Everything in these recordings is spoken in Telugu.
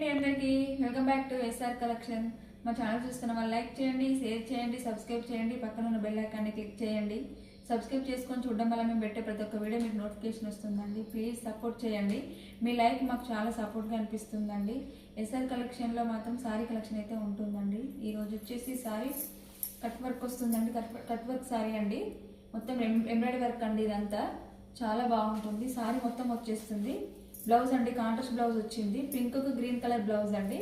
అండి అందరికీ welcome back to SR collection. మా ఛానల్ చూస్తున్న వాళ్ళు లైక్ చేయండి, షేర్ చేయండి, సబ్స్క్రైబ్ చేయండి, పక్కన ఉన్న బెల్ ఐకాన్ని క్లిక్ చేయండి. సబ్స్క్రైబ్ చేసుకొని చూడడం వల్ల మేము పెట్టే ప్రతి ఒక్క వీడియో మీకు నోటిఫికేషన్ వస్తుందండి. ప్లీజ్ సపోర్ట్ చేయండి. మీ లైక్ మాకు చాలా సపోర్ట్గా అనిపిస్తుందండి. ఎస్ఆర్ కలెక్షన్లో మాత్రం సారీ కలెక్షన్ అయితే ఉంటుందండి. ఈరోజు వచ్చేసి సారీ కట్ వర్క్ వస్తుందండి. కట్ వర్క్ సారీ అండి, మొత్తం ఎంబ్రాయిడరీ వర్క్ అండి. ఇదంతా చాలా బాగుంటుంది. సారీ మొత్తం వచ్చేస్తుంది. బ్లౌజ్ అండి, కాంట్రాస్ట్ బ్లౌజ్ వచ్చింది. పింక్ గ్రీన్ కలర్ బ్లౌజ్ అండి.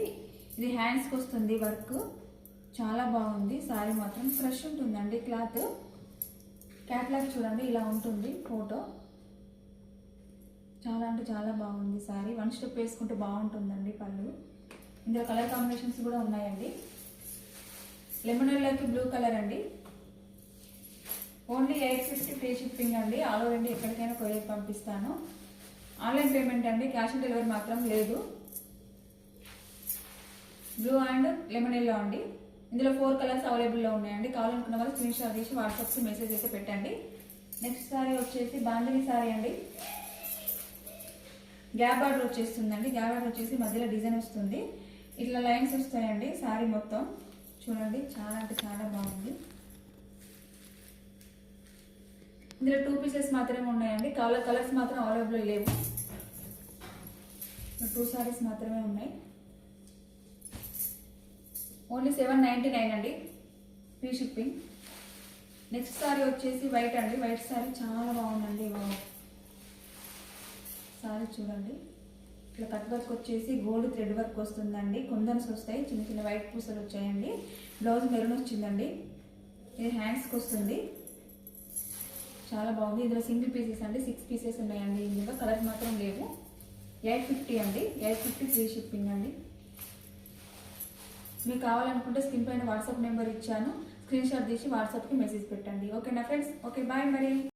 ఇది హ్యాండ్స్కి వస్తుంది వర్క్. చాలా బాగుంది. సారీ మాత్రం ఫ్రెష్ ఉంటుందండి. క్లాత్ క్యాట్లాగ్ చూడండి, ఇలా ఉంటుంది ఫోటో. చాలా అంటే చాలా బాగుంది సారీ. వన్ స్టెప్ వేసుకుంటే బాగుంటుందండి పళ్ళు. ఇందులో కలర్ కాంబినేషన్స్ కూడా ఉన్నాయండి. లెమన్ ఎల్లోకి బ్లూ కలర్ అండి. ఓన్లీ 850 ఫ్రీ షిప్పింగ్ అండి. ఆల్ ఓవర్ ఇండియా ఎక్కడికైనా కొరియర్ పంపిస్తాను. ఆన్లైన్ పేమెంట్ అండి, క్యాష్ ఆన్ డెలివరీ మాత్రం లేదు. బ్లూ అండ్ లెమన్ ఎల్లో అండి. ఇందులో 4 కలర్స్ అవైలబుల్లో ఉన్నాయండి. కావాలనుకున్న వాళ్ళు స్క్రీన్ షాట్ తీసి వాట్సాప్కి మెసేజ్ అయితే పెట్టండి. నెక్స్ట్ సారీ వచ్చేసి బాందిని సారీ అండి. గ్యాప్ బార్డర్ వచ్చేస్తుందండి. గ్యాప్ బార్డర్ వచ్చేసి మధ్యలో డిజైన్ వస్తుంది. ఇట్లా లైన్స్ వస్తాయండి. సారీ మొత్తం చూడండి, చాలా అంటే చాలా బాగుంది. ఇందులో 2 పీసెస్ మాత్రమే ఉన్నాయండి. కలర్స్ మాత్రం అవైలబుల్ లేవు. 2 సారీస్ మాత్రమే ఉన్నాయి. ఓన్లీ 799 అండి, ఫ్రీ షిప్పింగ్. నెక్స్ట్ సారీ వచ్చేసి వైట్ అండి. వైట్ సారీ చాలా బాగుందండి. సారీ చూడండి, ఇట్లా కట్ వర్క్ వచ్చేసి గోల్డ్ థ్రెడ్ వర్క్ వస్తుందండి. కుందన్స్ వస్తాయి, చిన్న చిన్న వైట్ పూసలు వచ్చాయండి. బ్లౌజ్ మెరూన్ వచ్చిందండి. ఇది హ్యాండ్స్కి వస్తుంది. చాలా బాగుంది. ఇందులో సింగిల్ పీసెస్ అండి, 6 పీసెస్ ఉన్నాయండి. ఇందులో కలర్ మాత్రం లేవు. 850 అండి, 850 ఫ్రీ షిప్పింగ్ అండి. మీకు కావాలనుకుంటే స్క్రీన్ పైన వాట్సాప్ నెంబర్ ఇచ్చాను. స్క్రీన్ షాట్ తీసి వాట్సాప్కి మెసేజ్ పెట్టండి. ఓకేనా ఫ్రెండ్స్? ఓకే, బాయ్ మరి.